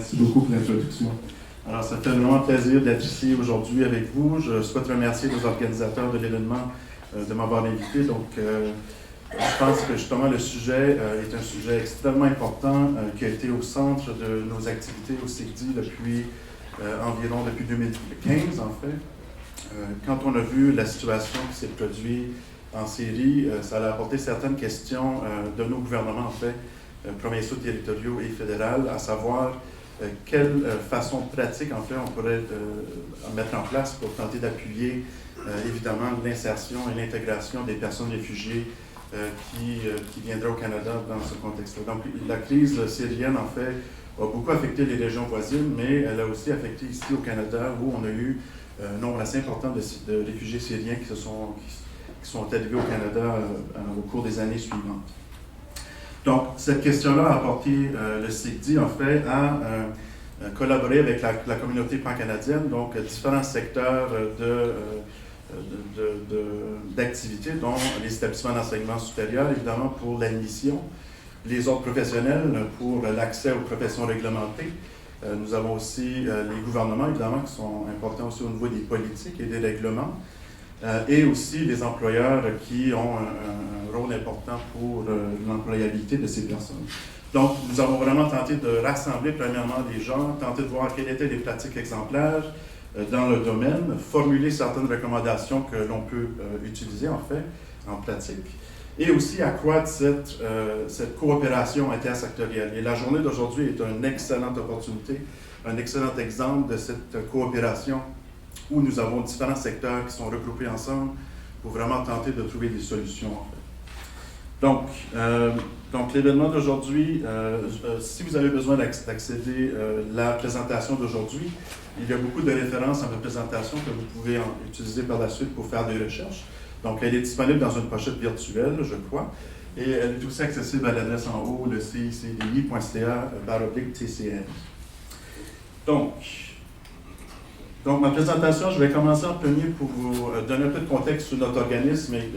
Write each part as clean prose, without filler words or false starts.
Merci beaucoup pour l'introduction. Alors, ça fait vraiment plaisir d'être ici aujourd'hui avec vous. Je souhaite remercier les organisateurs de l'événement de m'avoir invité. Donc, je pense que justement le sujet est un sujet extrêmement important qui a été au centre de nos activités au CICDI depuis 2015 en fait. Quand on a vu la situation qui s'est produite en Syrie, ça a apporté certaines questions de nos gouvernements en fait, provinciaux, territoriaux et fédéraux, à savoir quelle façon pratique en fait on pourrait mettre en place pour tenter d'appuyer évidemment l'insertion et l'intégration des personnes réfugiées qui viendraient au Canada dans ce contexte-là. Donc la crise syrienne en fait a beaucoup affecté les régions voisines, mais elle a aussi affecté ici au Canada où on a eu un nombre assez important de réfugiés syriens qui sont arrivés au Canada au cours des années suivantes. Donc, cette question-là a apporté le CICDI, en fait, à collaborer avec la communauté pan-canadienne, donc différents secteurs d'activité, dont les établissements d'enseignement supérieur, évidemment, pour l'admission, les ordres professionnels pour l'accès aux professions réglementées. Nous avons aussi les gouvernements, évidemment, qui sont importants aussi au niveau des politiques et des règlements. Et aussi les employeurs qui ont un rôle important pour l'employabilité de ces personnes. Donc, nous avons vraiment tenté de rassembler premièrement les gens, tenter de voir quelles étaient les pratiques exemplaires dans le domaine, formuler certaines recommandations que l'on peut utiliser en fait, en pratique, et aussi accroître cette coopération intersectorielle. Et la journée d'aujourd'hui est une excellente opportunité, un excellent exemple de cette coopération où nous avons différents secteurs qui sont regroupés ensemble pour vraiment tenter de trouver des solutions. En fait. Donc l'événement d'aujourd'hui, si vous avez besoin d'accéder à la présentation d'aujourd'hui, il y a beaucoup de références en présentation que vous pouvez utiliser par la suite pour faire des recherches. Donc elle est disponible dans une pochette virtuelle, je crois, et elle est aussi accessible à l'adresse en haut, le cicdi.ca/TCN. Donc, ma présentation, je vais commencer en premier pour vous donner un peu de contexte sur notre organisme et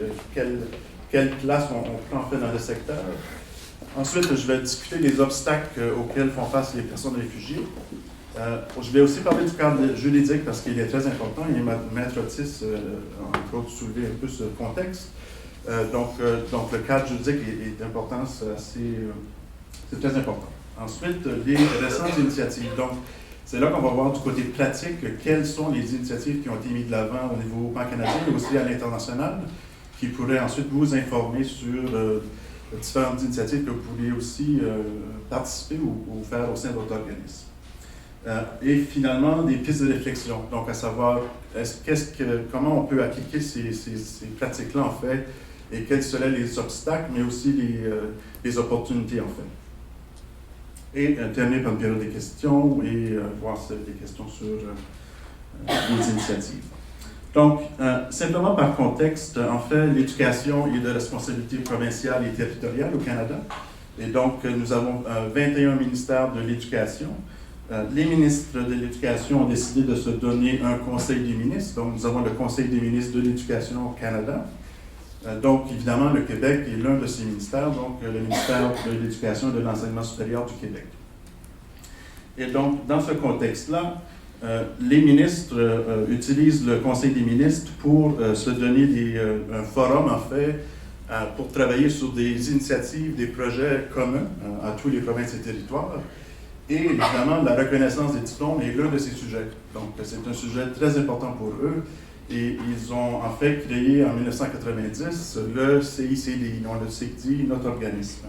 quelle place on prend en fait dans le secteur. Ensuite, je vais discuter des obstacles auxquels font face les personnes réfugiées. Je vais aussi parler du cadre juridique parce qu'il est très important et Maître Otis, entre autres, soulever un peu ce contexte. Donc, le cadre juridique est important, c'est très important. Ensuite, les récentes initiatives. Donc, c'est là qu'on va voir du côté pratique quelles sont les initiatives qui ont été mises de l'avant au niveau pan-canadien et aussi à l'international, qui pourraient ensuite vous informer sur différentes initiatives que vous pourriez aussi participer ou faire au sein de votre organisme. Et finalement, des pistes de réflexion, donc à savoir comment on peut appliquer ces pratiques-là en fait, et quels seraient les obstacles, mais aussi les opportunités en fait. Et terminer par une période de questions et voir des questions sur les initiatives. Donc, simplement par contexte, en fait, l'éducation est de responsabilité provinciale et territoriale au Canada. Et donc, nous avons 21 ministères de l'éducation. Les ministres de l'éducation ont décidé de se donner un conseil des ministres. Donc, nous avons le conseil des ministres de l'éducation au Canada. Donc, évidemment, le Québec est l'un de ces ministères, donc le ministère de l'Éducation et de l'Enseignement supérieur du Québec. Et donc, dans ce contexte-là, les ministres utilisent le Conseil des ministres pour se donner un forum, en fait, pour travailler sur des initiatives, des projets communs à tous les provinces et territoires. Et évidemment, la reconnaissance des diplômes est l'un de ces sujets. Donc, c'est un sujet très important pour eux. Et ils ont en fait créé en 1990 le CICDI, donc le CICDI, notre organisme.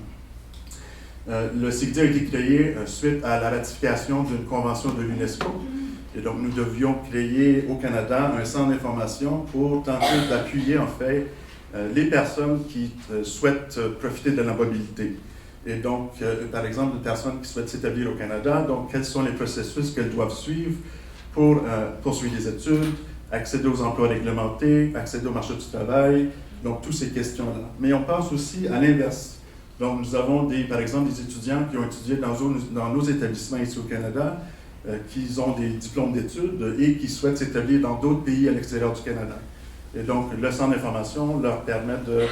Le CICDI a été créé suite à la ratification d'une convention de l'UNESCO. Et donc, nous devions créer au Canada un centre d'information pour tenter d'appuyer en fait les personnes qui souhaitent profiter de la mobilité. Et donc, par exemple, des personnes qui souhaitent s'établir au Canada, donc quels sont les processus qu'elles doivent suivre pour poursuivre des études, accéder aux emplois réglementés, accéder au marché du travail, donc toutes ces questions-là. Mais on pense aussi à l'inverse. Donc nous avons par exemple des étudiants qui ont étudié dans nos établissements ici au Canada, qui ont des diplômes d'études et qui souhaitent s'établir dans d'autres pays à l'extérieur du Canada. Et donc le centre d'information leur permet de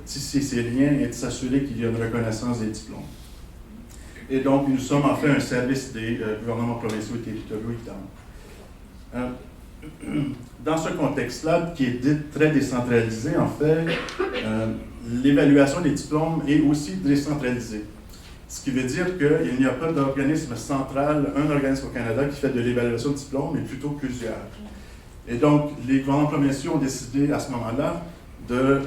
tisser ces liens et de s'assurer qu'il y a une reconnaissance des diplômes. Et donc, nous sommes en fait un service des gouvernements provinciaux et territoriaux, évidemment. Dans ce contexte-là, qui est dit très décentralisé, en fait, l'évaluation des diplômes est aussi décentralisée. Ce qui veut dire qu'il n'y a pas d'organisme central, un organisme au Canada qui fait de l'évaluation de diplômes, mais plutôt plusieurs. Et donc, les gouvernements provinciaux ont décidé à ce moment-là de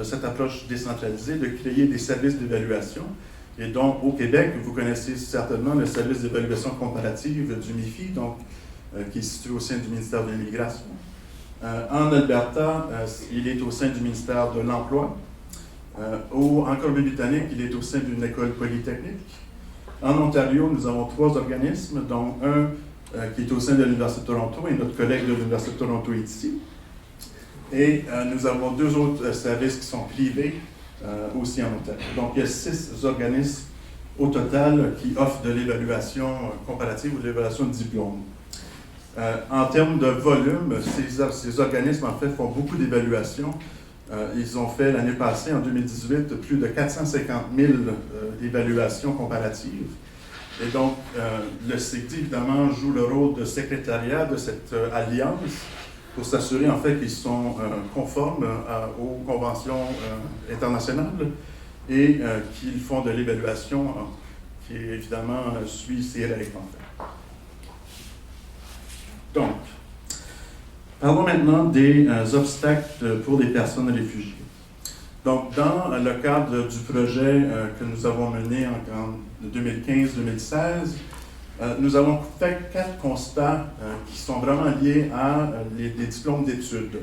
cette approche décentralisée, de créer des services d'évaluation. Et donc, au Québec, vous connaissez certainement le service d'évaluation comparative du MIFI, donc, qui est situé au sein du ministère de l'Immigration. En Alberta, il est au sein du ministère de l'Emploi. En Colombie-Britannique, il est au sein d'une école polytechnique. En Ontario, nous avons 3 organismes, dont un qui est au sein de l'Université de Toronto, et notre collègue de l'Université de Toronto est ici. Et nous avons 2 autres services qui sont privés aussi en Ontario. Donc, il y a 6 organismes au total qui offrent de l'évaluation comparative ou de l'évaluation de diplôme. En termes de volume, ces organismes, en fait, font beaucoup d'évaluations. Ils ont fait l'année passée, en 2018, plus de 450 000 évaluations comparatives. Et donc, le CECDI, évidemment, joue le rôle de secrétariat de cette alliance pour s'assurer, en fait, qu'ils sont conformes aux conventions internationales et qu'ils font de l'évaluation qui, évidemment, suit ces règles, en fait. Donc, parlons maintenant des obstacles pour les personnes réfugiées. Donc, dans le cadre du projet que nous avons mené en 2015-2016, nous avons fait 4 constats qui sont vraiment liés à des diplômes d'études.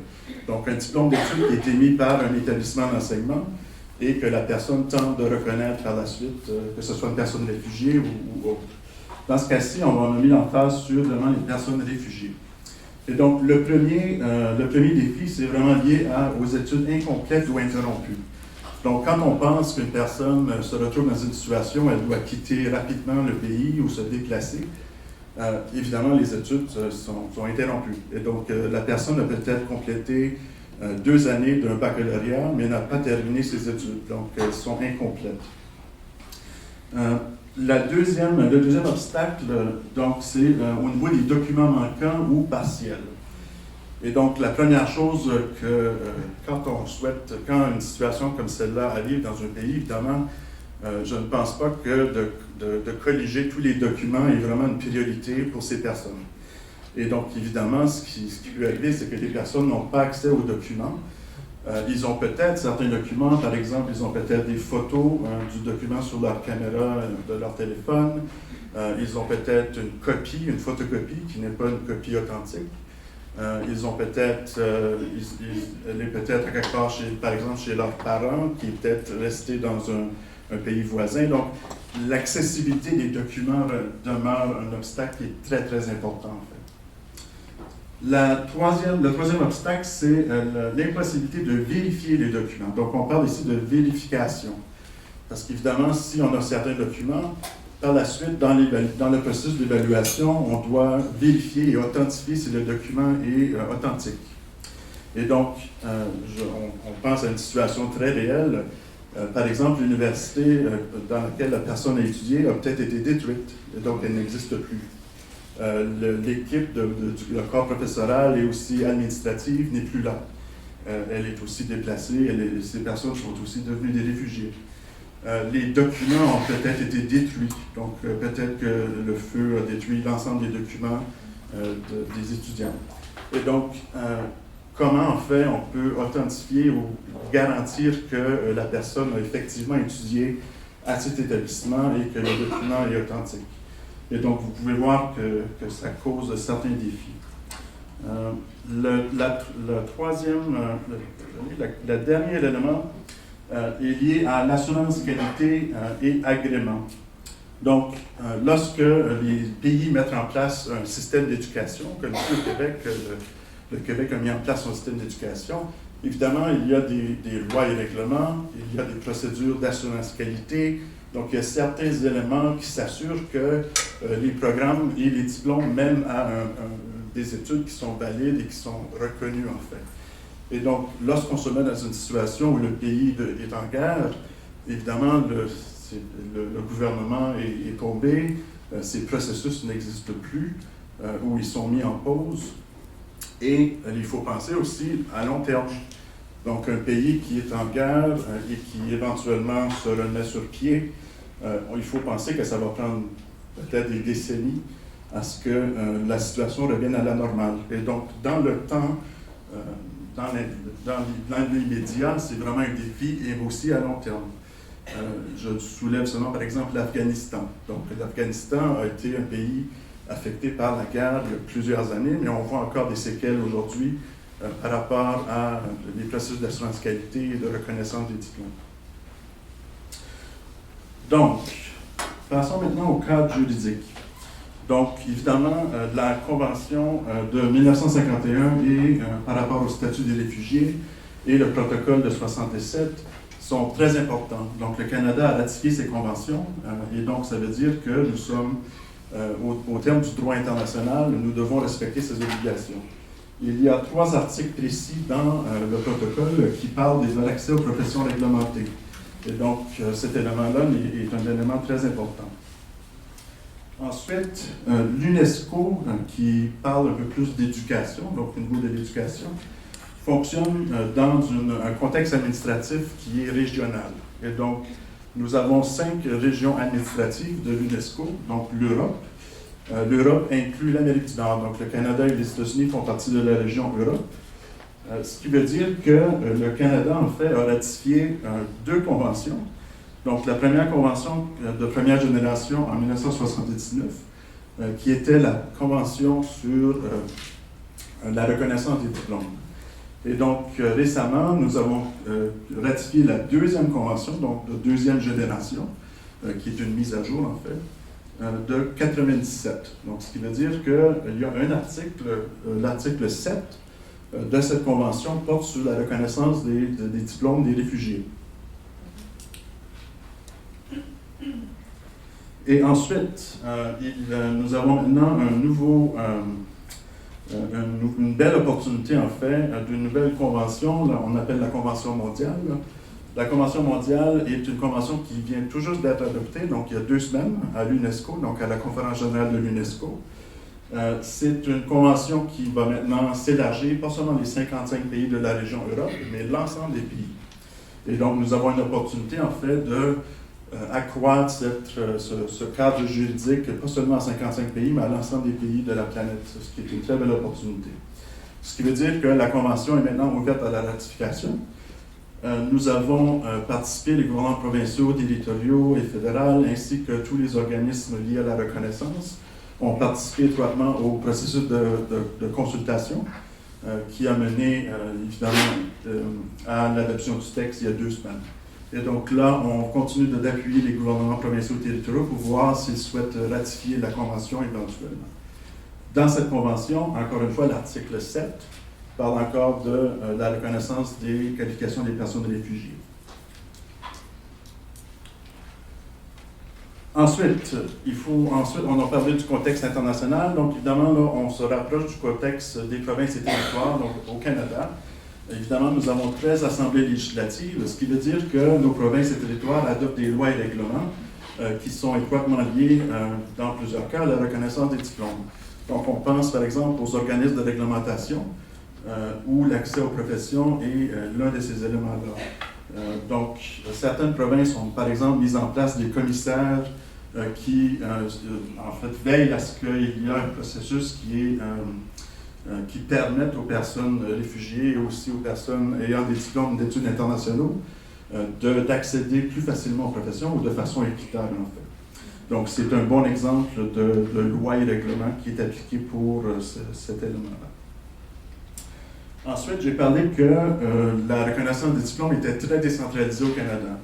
Donc, un diplôme d'études qui est émis par un établissement d'enseignement et que la personne tente de reconnaître par la suite, que ce soit une personne réfugiée ou autre. Dans ce cas-ci, on a mis l'emphase sur vraiment les personnes réfugiées. Et donc, le premier défi, c'est vraiment lié aux études incomplètes ou interrompues. Donc, quand on pense qu'une personne se retrouve dans une situation où elle doit quitter rapidement le pays ou se déplacer, évidemment, les études sont interrompues. Et donc, la personne a peut-être complété 2 années d'un baccalauréat, mais n'a pas terminé ses études. Donc, elles sont incomplètes. Le deuxième obstacle, donc, c'est au niveau des documents manquants ou partiels. Et donc, la première chose quand une situation comme celle-là arrive dans un pays, évidemment, je ne pense pas que de colliger tous les documents est vraiment une priorité pour ces personnes. Et donc, évidemment, ce qui peut arriver, c'est que les personnes n'ont pas accès aux documents. Ils ont peut-être certains documents, par exemple, ils ont peut-être des photos du document sur leur caméra de leur téléphone. Ils ont peut-être une photocopie qui n'est pas une copie authentique. Ils ont peut-être, elle est peut-être à quelque part, par exemple, chez leurs parents, qui est peut-être resté dans un pays voisin. Donc, l'accessibilité des documents demeure un obstacle qui est très, très important, en fait. Le troisième obstacle, c'est l'impossibilité de vérifier les documents. Donc, on parle ici de vérification. Parce qu'évidemment, si on a certains documents, par la suite, dans le processus d'évaluation, on doit vérifier et authentifier si le document est authentique. Et donc, on pense à une situation très réelle. Par exemple, l'université dans laquelle la personne a étudié a peut-être été détruite, et donc elle n'existe plus. L'équipe le corps professoral et aussi administrative n'est plus là. Elle est aussi déplacée, ces personnes sont aussi devenues des réfugiés. Les documents ont peut-être été détruits, donc peut-être que le feu a détruit l'ensemble des documents des étudiants. Et donc, comment en fait on peut authentifier ou garantir que la personne a effectivement étudié à cet établissement et que le document est authentique? Et donc, vous pouvez voir que ça cause certains défis. Le dernier élément est lié à l'assurance qualité et agrément. Donc, lorsque les pays mettent en place un système d'éducation, comme ici au Québec, le Québec a mis en place son système d'éducation, évidemment, il y a des lois et règlements, il y a des procédures d'assurance qualité. Donc, il y a certains éléments qui s'assurent que les programmes et les diplômes mènent à des études qui sont valides et qui sont reconnues, en fait. Et donc, lorsqu'on se met dans une situation où le pays est en guerre, évidemment, le gouvernement est tombé, ces processus n'existent plus, ou ils sont mis en pause. Et il faut penser aussi à long terme. Donc, un pays qui est en guerre et qui éventuellement se remet sur pied, il faut penser que ça va prendre peut-être des décennies à ce que la situation revienne à la normale. Et donc, dans le temps, dans l'immédiat, c'est vraiment un défi et aussi à long terme. Je soulève seulement, par exemple, l'Afghanistan. Donc, l'Afghanistan a été un pays affecté par la guerre il y a plusieurs années, mais on voit encore des séquelles aujourd'hui par rapport à les processus d'assurance qualité et de reconnaissance des diplômes. Donc, passons maintenant au cadre juridique. Donc, évidemment, la Convention de 1951 et par rapport au statut des réfugiés et le protocole de 67 sont très importants. Donc, le Canada a ratifié ces conventions et donc ça veut dire que nous sommes, au terme du droit international, nous devons respecter ces obligations. Il y a 3 articles précis dans le protocole qui parlent de l'accès aux professions réglementées. Et donc, cet élément-là est un élément très important. Ensuite, l'UNESCO, qui parle un peu plus d'éducation, donc au niveau de l'éducation, fonctionne dans un contexte administratif qui est régional. Et donc, nous avons 5 régions administratives de l'UNESCO, donc l'Europe. L'Europe inclut l'Amérique du Nord, donc le Canada et les États-Unis font partie de la région Europe. Ce qui veut dire que le Canada, en fait, a ratifié 2 conventions. Donc, la première convention de première génération en 1979, qui était la convention sur la reconnaissance des diplômes. Et donc, récemment, nous avons ratifié la 2e convention, donc de 2e génération, qui est une mise à jour, en fait, de 97. Donc, ce qui veut dire qu'il y a un article, l'article 7 de cette convention porte sur la reconnaissance des diplômes des réfugiés. Et ensuite, nous avons maintenant une belle opportunité, en fait, d'une nouvelle convention, là, on appelle la Convention mondiale. La Convention mondiale est une convention qui vient tout juste d'être adoptée, donc il y a 2 semaines, à l'UNESCO, donc à la Conférence générale de l'UNESCO. C'est une convention qui va maintenant s'élargir, pas seulement les 55 pays de la région Europe, mais l'ensemble des pays. Et donc, nous avons une opportunité, en fait, de accroître ce cadre juridique, pas seulement à 55 pays, mais à l'ensemble des pays de la planète, ce qui est une très belle opportunité. Ce qui veut dire que la Convention est maintenant ouverte à la ratification. Nous avons participé, les gouvernements provinciaux, territoriaux et fédéraux, ainsi que tous les organismes liés à la reconnaissance, ont participé étroitement au processus de consultation qui a mené, évidemment, à l'adoption du texte il y a 2 semaines. Et donc là, on continue d'appuyer les gouvernements provinciaux et territoriaux pour voir s'ils souhaitent ratifier la Convention éventuellement. Dans cette Convention, encore une fois, l'article 7 parle encore de la reconnaissance des qualifications des personnes réfugiées. Ensuite, on a parlé du contexte international. Donc, évidemment, là, on se rapproche du contexte des provinces et territoires, donc au Canada. Évidemment, nous avons 13 assemblées législatives, ce qui veut dire que nos provinces et territoires adoptent des lois et règlements qui sont étroitement liés, dans plusieurs cas, à la reconnaissance des diplômes. Donc, on pense, par exemple, aux organismes de réglementation, où l'accès aux professions est l'un de ces éléments-là. Donc, certaines provinces ont, par exemple, mis en place des commissaires qui, en fait, veillent à ce qu'il y ait un processus qui permette aux personnes réfugiées et aussi aux personnes ayant des diplômes d'études internationaux d'accéder plus facilement aux professions ou de façon équitable, en fait. Donc, c'est un bon exemple de loi et règlement qui est appliqué pour cet élément-là. Ensuite, j'ai parlé que la reconnaissance des diplômes était très décentralisée au Canada.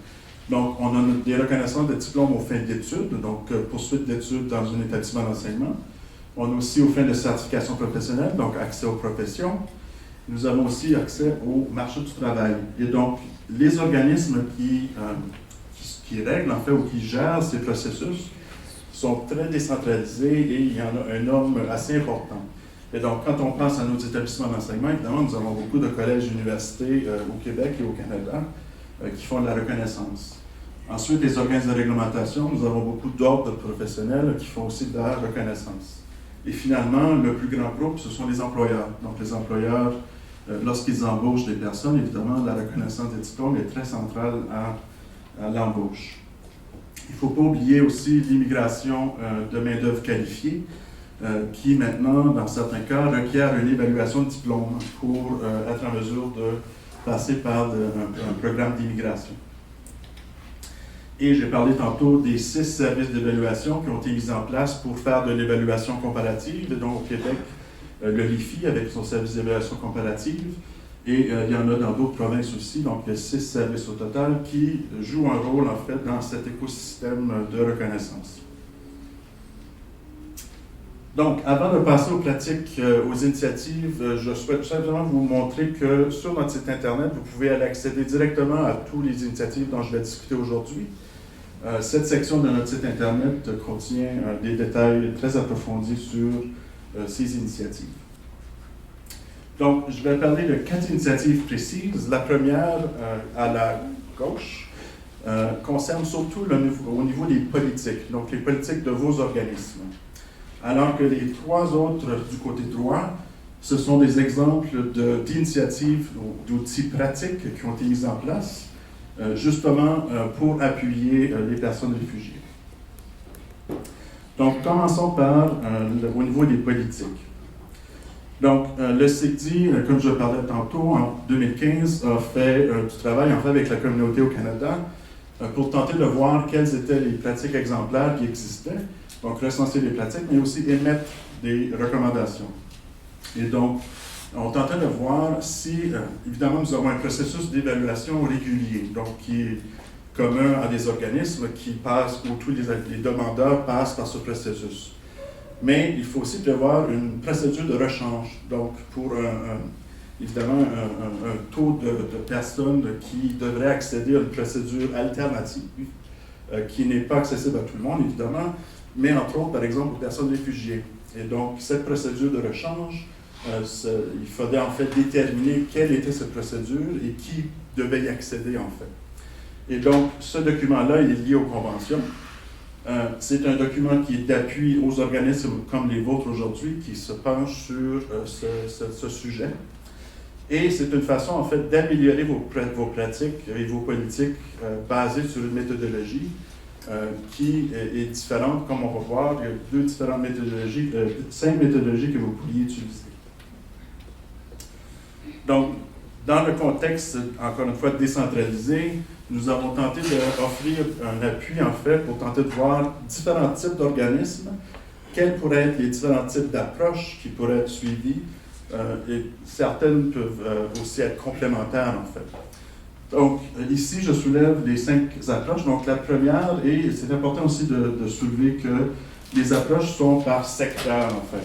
Donc, on a des reconnaissances de diplômes aux fins d'études, donc poursuite d'études dans un établissement d'enseignement. On a aussi aux fins de certification professionnelle, donc accès aux professions. Nous avons aussi accès au marché du travail. Et donc, les organismes qui règlent, en fait, ou qui gèrent ces processus sont très décentralisés et il y en a un nombre assez important. Et donc, quand on pense à nos établissements d'enseignement, évidemment, nous avons beaucoup de collèges et universités au Québec et au Canada qui font de la reconnaissance. Ensuite, les organismes de réglementation, nous avons beaucoup d'ordres professionnels qui font aussi de la reconnaissance. Et finalement, le plus grand groupe, ce sont les employeurs. Donc, les employeurs, lorsqu'ils embauchent des personnes, évidemment, la reconnaissance des diplômes est très centrale à l'embauche. Il ne faut pas oublier aussi l'immigration de main-d'œuvre qualifiée, qui maintenant, dans certains cas, requiert une évaluation de diplôme pour être en mesure de passer par un programme d'immigration. Et j'ai parlé tantôt des 6 services d'évaluation qui ont été mis en place pour faire de l'évaluation comparative. Donc, au Québec, le LIFI avec son service d'évaluation comparative. Et il y en a dans d'autres provinces aussi. Donc, il y a 6 services au total qui jouent un rôle, en fait, dans cet écosystème de reconnaissance. Donc, avant de passer aux pratiques, aux initiatives, je souhaite simplement vous montrer que sur notre site Internet, vous pouvez aller accéder directement à toutes les initiatives dont je vais discuter aujourd'hui. Cette section de notre site Internet contient des détails très approfondis sur ces initiatives. Donc, je vais parler de 4 initiatives précises. La première, à la gauche, concerne surtout au niveau des politiques, donc les politiques de vos organismes. Alors que les 3 autres du côté droit, ce sont des exemples d'initiatives ou d'outils pratiques qui ont été mis en place justement pour appuyer les personnes réfugiées. Donc, commençons par au niveau des politiques. Donc, le CICDI, comme je parlais tantôt, en 2015, a fait du travail en fait avec la communauté au Canada pour tenter de voir quelles étaient les pratiques exemplaires qui existaient. Donc, recenser les pratiques, mais aussi émettre des recommandations. Et donc, on tentait de voir si, évidemment, nous avons un processus d'évaluation régulier, donc qui est commun à des organismes qui passent, où tous les demandeurs passent par ce processus. Mais il faut aussi prévoir une procédure de rechange, donc pour évidemment un taux de personnes qui devraient accéder à une procédure alternative, qui n'est pas accessible à tout le monde, évidemment, mais entre autres, par exemple, aux personnes réfugiées. Et donc, cette procédure de rechange, il fallait en fait déterminer quelle était cette procédure et qui devait y accéder en fait. Et donc, ce document-là, il est lié aux conventions. C'est un document qui est d'appui aux organismes comme les vôtres aujourd'hui qui se penchent sur ce sujet. Et c'est une façon en fait d'améliorer vos pratiques et vos politiques basées sur une méthodologie qui est différente, comme on va voir. Il y a 2 différentes méthodologies, 5 méthodologies que vous pourriez utiliser. Donc, dans le contexte, encore une fois, décentralisé, nous avons tenté d'offrir un appui, en fait, pour tenter de voir différents types d'organismes, quels pourraient être les différents types d'approches qui pourraient être suivies, et certaines peuvent aussi être complémentaires, en fait. Donc, ici, je soulève les 5 approches. Donc, la première, et c'est important aussi de soulever que les approches sont par secteur, en fait.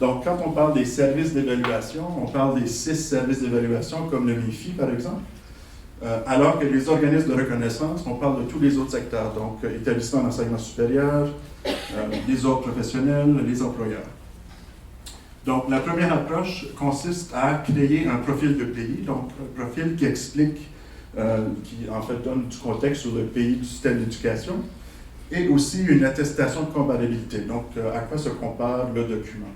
Donc, quand on parle des services d'évaluation, on parle des 6 services d'évaluation, comme le MIFI, par exemple, alors que les organismes de reconnaissance, on parle de tous les autres secteurs, donc établissements d'enseignement supérieur, les ordres professionnels, les employeurs. Donc, la première approche consiste à créer un profil de pays, donc un profil qui explique, qui en fait donne du contexte sur le pays du système d'éducation, et aussi une attestation de comparabilité, donc à quoi se compare le document.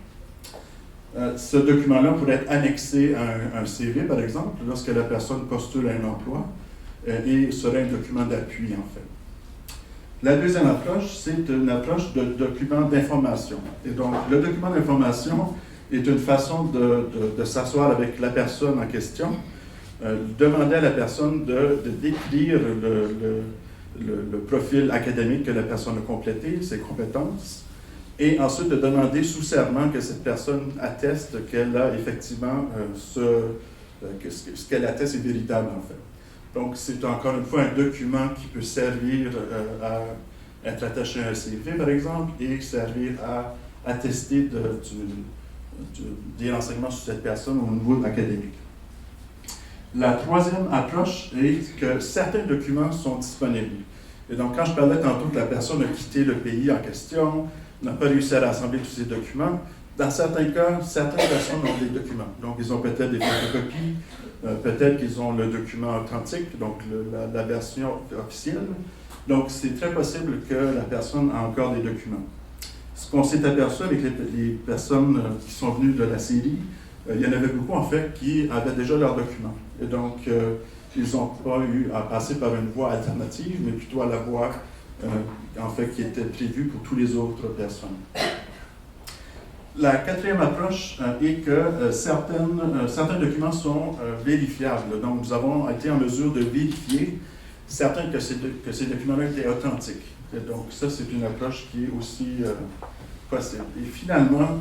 Ce document-là pourrait être annexé à un CV, par exemple, lorsque la personne postule à un emploi, et serait un document d'appui, en fait. La deuxième approche, c'est une approche de document d'information. Et donc, le document d'information est une façon de s'asseoir avec la personne en question, demander à la personne de décrire le profil académique que la personne a complété, ses compétences, et ensuite de demander sous serment que cette personne atteste qu'elle a effectivement que ce qu'elle atteste est véritable, en fait. Donc, c'est encore une fois un document qui peut servir à être attaché à un CV, par exemple, et servir à attester des renseignements sur cette personne au niveau académique. La troisième approche est que certains documents sont disponibles. Et donc, quand je parlais tantôt que la personne a quitté le pays en question, n'a pas réussi à rassembler tous ces documents, dans certains cas, certaines personnes ont des documents. Donc, ils ont peut-être des photocopies, peut-être qu'ils ont le document authentique, donc la version officielle, Donc, c'est très possible que la personne a encore des documents. Ce qu'on s'est aperçu avec les personnes qui sont venues de la série, il y en avait beaucoup, en fait, qui avaient déjà leurs documents. Et donc, ils n'ont pas eu à passer par une voie alternative, mais plutôt à la voie, en fait, qui était prévue pour toutes les autres personnes. La quatrième approche est que certains documents sont vérifiables. Donc, nous avons été en mesure de vérifier certains que ces documents-là étaient authentiques. Et donc, ça, c'est une approche qui est aussi possible. Et finalement,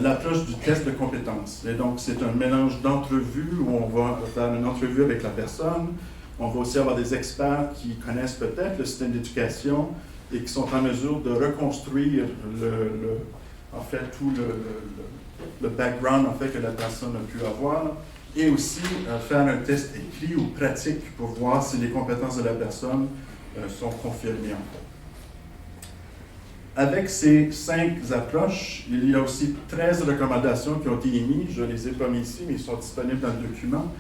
l'approche du test de compétences. Et donc, c'est un mélange d'entrevues où on va faire une entrevue avec la personne. On va aussi avoir des experts qui connaissent peut-être le système d'éducation et qui sont en mesure de reconstruire en fait, tout le background en fait, que la personne a pu avoir, et aussi faire un test écrit ou pratique pour voir si les compétences de la personne sont confirmées. En fait. Avec ces 5 approches, il y a aussi 13 recommandations qui ont été émises. Je ne les ai pas mis ici, mais ils sont disponibles dans le document.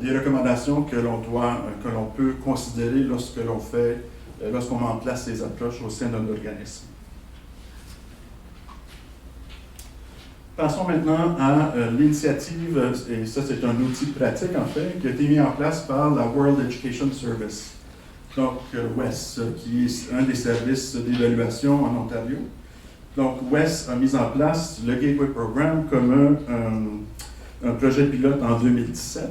Des recommandations que l'on peut considérer lorsqu'on met en place ces approches au sein d'un organisme. Passons maintenant à l'initiative, et ça c'est un outil pratique en fait, qui a été mis en place par la World Education Service, donc WES, qui est un des services d'évaluation en Ontario. Donc WES a mis en place le Gateway Program comme un projet pilote en 2017.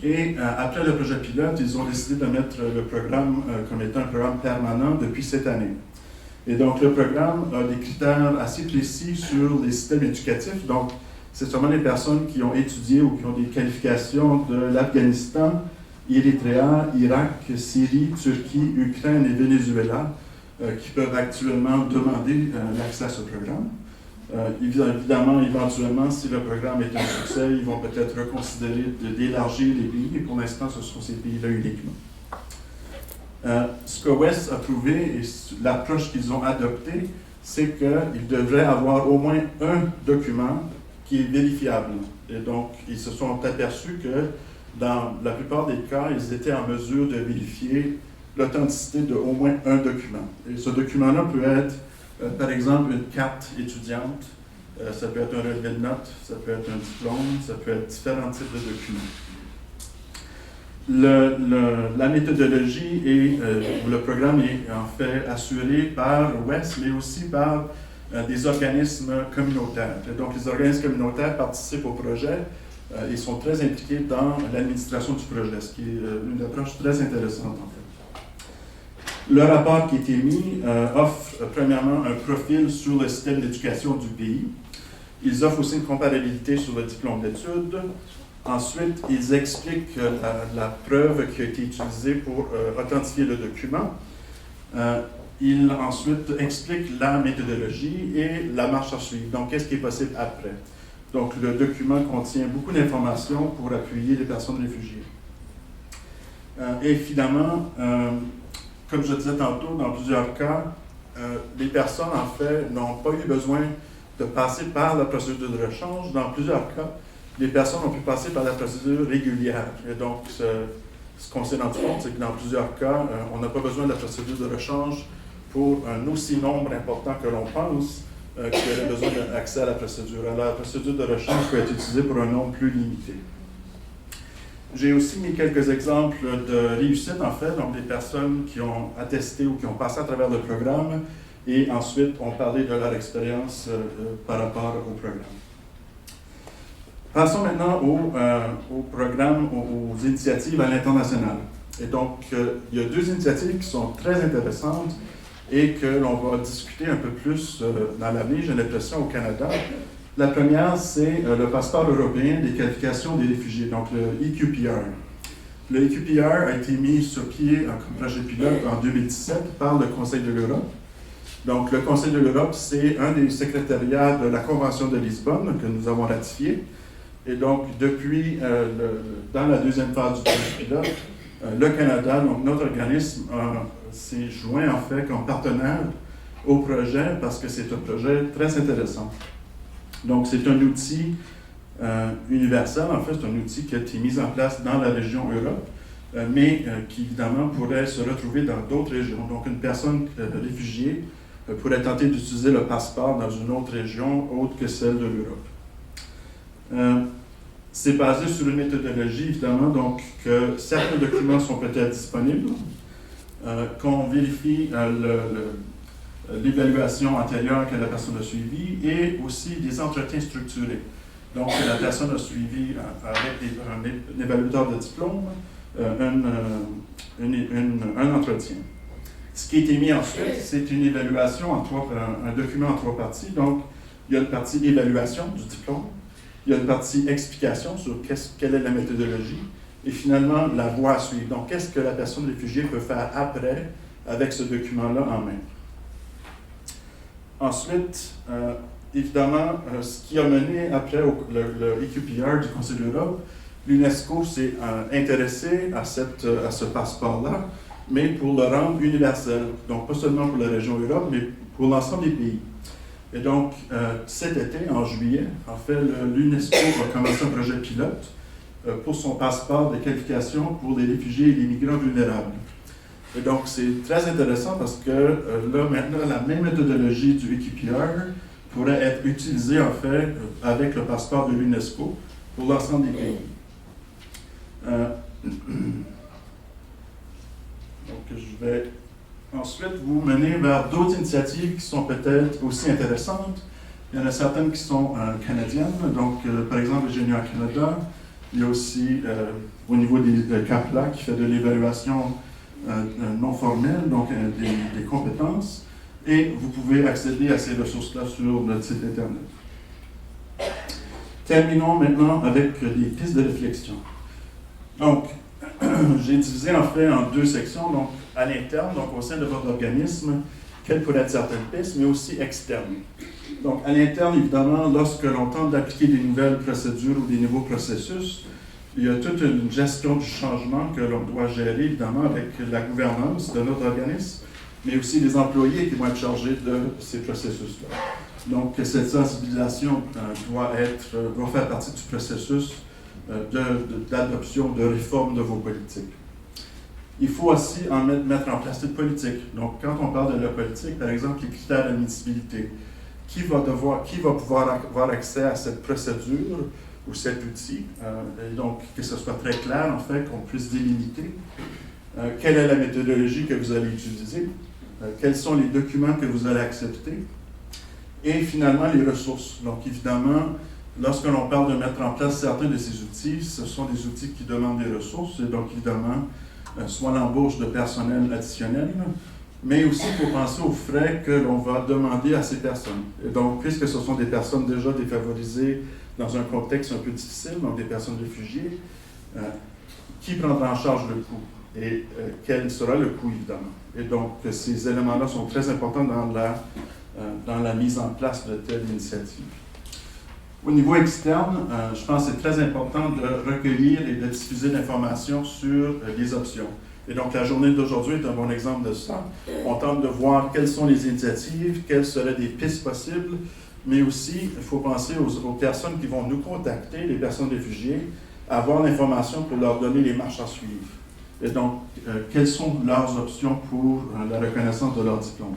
Et après le projet pilote, ils ont décidé de mettre le programme comme étant un programme permanent depuis cette année. Et donc, le programme a des critères assez précis sur les systèmes éducatifs. Donc, c'est seulement les personnes qui ont étudié ou qui ont des qualifications de l'Afghanistan, Érythrée, Irak, Syrie, Turquie, Ukraine et Venezuela qui peuvent actuellement demander l'accès à ce programme. Évidemment, éventuellement, si le programme est un succès, ils vont peut-être reconsidérer d'élargir les pays, et pour l'instant, ce sont ces pays-là uniquement. Ce que WES a trouvé et l'approche qu'ils ont adoptée, c'est qu'ils devraient avoir au moins un document qui est vérifiable. Et donc, ils se sont aperçus que dans la plupart des cas, ils étaient en mesure de vérifier l'authenticité d'au moins un document. Et ce document-là peut être, par exemple, une carte étudiante, ça peut être un relevé de notes, ça peut être un diplôme, ça peut être différents types de documents. La méthodologie et le programme est en fait assuré par WES, mais aussi par des organismes communautaires. Et donc, les organismes communautaires participent au projet et sont très impliqués dans l'administration du projet, ce qui est une approche très intéressante en fait. Le rapport qui a été mis offre premièrement un profil sur le système d'éducation du pays. Ils offrent aussi une comparabilité sur le diplôme d'études. Ensuite, ils expliquent la preuve qui a été utilisée pour authentifier le document. Ils ensuite expliquent la méthodologie et la marche à suivre. Donc, qu'est-ce qui est possible après? Donc, le document contient beaucoup d'informations pour appuyer les personnes réfugiées. Et finalement, comme je disais tantôt, dans plusieurs cas, les personnes, en fait, n'ont pas eu besoin de passer par la procédure de rechange. Dans plusieurs cas, les personnes ont pu passer par la procédure régulière. Et donc, ce qu'on s'est rendu compte, c'est que dans plusieurs cas, on n'a pas besoin de la procédure de rechange pour un aussi nombre important que l'on pense qui aurait besoin d'accès à la procédure. Alors, la procédure de rechange peut être utilisée pour un nombre plus limité. J'ai aussi mis quelques exemples de réussite, en fait, donc des personnes qui ont attesté ou qui ont passé à travers le programme et ensuite ont parlé de leur expérience par rapport au programme. Passons maintenant au programme, aux initiatives à l'international. Et donc, il y a 2 initiatives qui sont très intéressantes et que l'on va discuter un peu plus dans l'avenir, j'ai l'impression, au Canada. La première, c'est le passeport européen des qualifications des réfugiés, donc le EQPR. Le EQPR a été mis sur pied comme projet pilote en 2017 par le Conseil de l'Europe. Donc, le Conseil de l'Europe, c'est un des secrétariats de la Convention de Lisbonne que nous avons ratifié. Et donc, depuis, dans la deuxième phase du projet pilote, le Canada, donc notre organisme, s'est joint en fait comme partenaire au projet parce que c'est un projet très intéressant. Donc, c'est un outil universel, en fait, c'est un outil qui a été mis en place dans la région Europe mais qui évidemment pourrait se retrouver dans d'autres régions. Donc une personne réfugiée pourrait tenter d'utiliser le passeport dans une autre région autre que celle de l'Europe. C'est basé sur une méthodologie, évidemment, donc que certains documents sont peut-être disponibles, qu'on vérifie l'évaluation antérieure que la personne a suivie et aussi des entretiens structurés. Donc, la personne a suivi avec un évaluateur de diplôme un entretien. Ce qui a été mis ensuite, c'est une évaluation, un document en 3 parties. Donc, il y a une partie évaluation du diplôme, il y a une partie explication sur quelle est la méthodologie, et finalement, la voie à suivre. Donc, qu'est-ce que la personne réfugiée peut faire après avec ce document-là en main. Ensuite, évidemment, ce qui a mené après le EQPR du Conseil de l'Europe, l'UNESCO s'est intéressé à ce passeport-là, mais pour le rendre universel. Donc, pas seulement pour la région Europe, mais pour l'ensemble des pays. Et donc, cet été, en juillet, en fait, l'UNESCO a commencé un projet pilote pour son passeport de qualification pour les réfugiés et les migrants vulnérables. Et donc, c'est très intéressant parce que là, maintenant, la même méthodologie du EQPR pourrait être utilisée, en fait, avec le passeport de l'UNESCO pour l'ensemble des pays. Donc, je vais ensuite vous mener vers d'autres initiatives qui sont peut-être aussi intéressantes. Il y en a certaines qui sont canadiennes, donc, par exemple, Ingénieurs Canada. Il y a aussi, au niveau des CAPLA, qui fait de l'évaluation non formelle, donc des compétences, et vous pouvez accéder à ces ressources-là sur notre site Internet. Terminons maintenant avec des pistes de réflexion. Donc, j'ai divisé en fait en 2 sections, donc à l'interne, donc au sein de votre organisme, quelles pourraient être certaines pistes, mais aussi externes. Donc, à l'interne, évidemment, lorsque l'on tente d'appliquer des nouvelles procédures ou des nouveaux processus, il y a toute une gestion du changement que l'on doit gérer, évidemment, avec la gouvernance de notre organisme, mais aussi les employés qui vont être chargés de ces processus-là. Donc, cette sensibilisation doit faire partie du processus d'adoption, de réforme de vos politiques. Il faut aussi mettre en place une politique. Donc, quand on parle de la politique, par exemple, les critères d'admissibilité, qui va pouvoir avoir accès à cette procédure ou cet outil, et donc que ce soit très clair, en fait, qu'on puisse délimiter quelle est la méthodologie que vous allez utiliser, quels sont les documents que vous allez accepter, et finalement les ressources. Donc évidemment, lorsque l'on parle de mettre en place certains de ces outils, ce sont des outils qui demandent des ressources, et donc évidemment, soit l'embauche de personnel additionnel, mais aussi il faut penser aux frais que l'on va demander à ces personnes. Et donc, puisque ce sont des personnes déjà défavorisées dans un contexte un peu difficile, donc des personnes réfugiées, qui prendra en charge le coût et quel sera le coût, évidemment. Et donc, ces éléments-là sont très importants dans la mise en place de telles initiatives. Au niveau externe, je pense que c'est très important de recueillir et de diffuser l'information sur les options. Et donc, la journée d'aujourd'hui est un bon exemple de ça. On tente de voir quelles sont les initiatives, quelles seraient des pistes possibles, mais aussi, il faut penser aux personnes qui vont nous contacter, les personnes réfugiées, avoir l'information pour leur donner les marches à suivre. Et donc, quelles sont leurs options pour la reconnaissance de leur diplôme.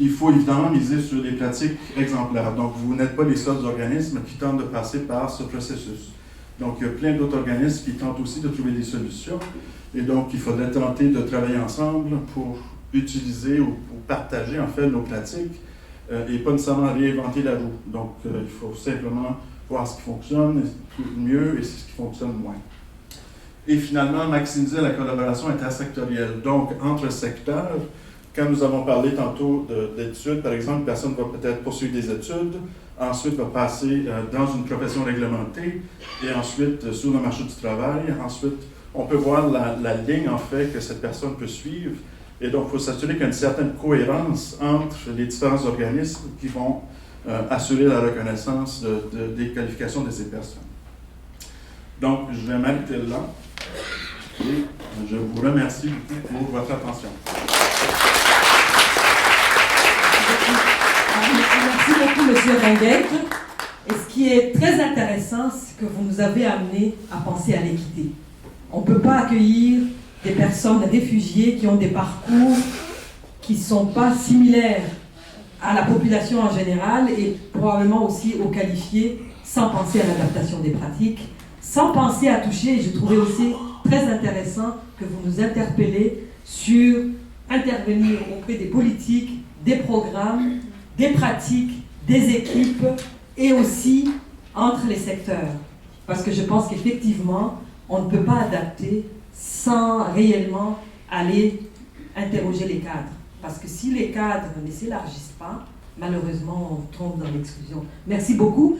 Il faut évidemment miser sur des pratiques exemplaires. Donc, vous n'êtes pas les seuls organismes qui tentent de passer par ce processus. Donc, il y a plein d'autres organismes qui tentent aussi de trouver des solutions. Et donc, il faudrait tenter de travailler ensemble pour utiliser ou pour partager, en fait, nos pratiques et pas nécessairement réinventer la roue. Donc, il faut simplement voir ce qui fonctionne mieux et ce qui fonctionne moins. Et finalement, maximiser la collaboration intersectorielle. Donc, entre secteurs, quand nous avons parlé tantôt d'études, par exemple, une personne va peut-être poursuivre des études, ensuite va passer dans une profession réglementée, et ensuite sur le marché du travail. Ensuite, on peut voir la ligne, en fait, que cette personne peut suivre. Et donc, il faut s'assurer qu'il y a une certaine cohérence entre les différents organismes qui vont assurer la reconnaissance des qualifications de ces personnes. Donc, je vais m'arrêter là. Et je vous remercie beaucoup pour votre attention. Merci beaucoup, M. Ringuette. Et ce qui est très intéressant, c'est que vous nous avez amené à penser à l'équité. On peut peut pas accueillir des personnes réfugiées qui ont des parcours qui ne sont pas similaires à la population en général et probablement aussi aux qualifiés, sans penser à l'adaptation des pratiques, sans penser à toucher, et je trouvais aussi très intéressant que vous nous interpellez sur intervenir auprès des politiques, des programmes, des pratiques, des équipes et aussi entre les secteurs. Parce que je pense qu'effectivement, on ne peut pas adapter sans réellement aller interroger les cadres. Parce que si les cadres ne s'élargissent pas, malheureusement, on tombe dans l'exclusion. Merci beaucoup.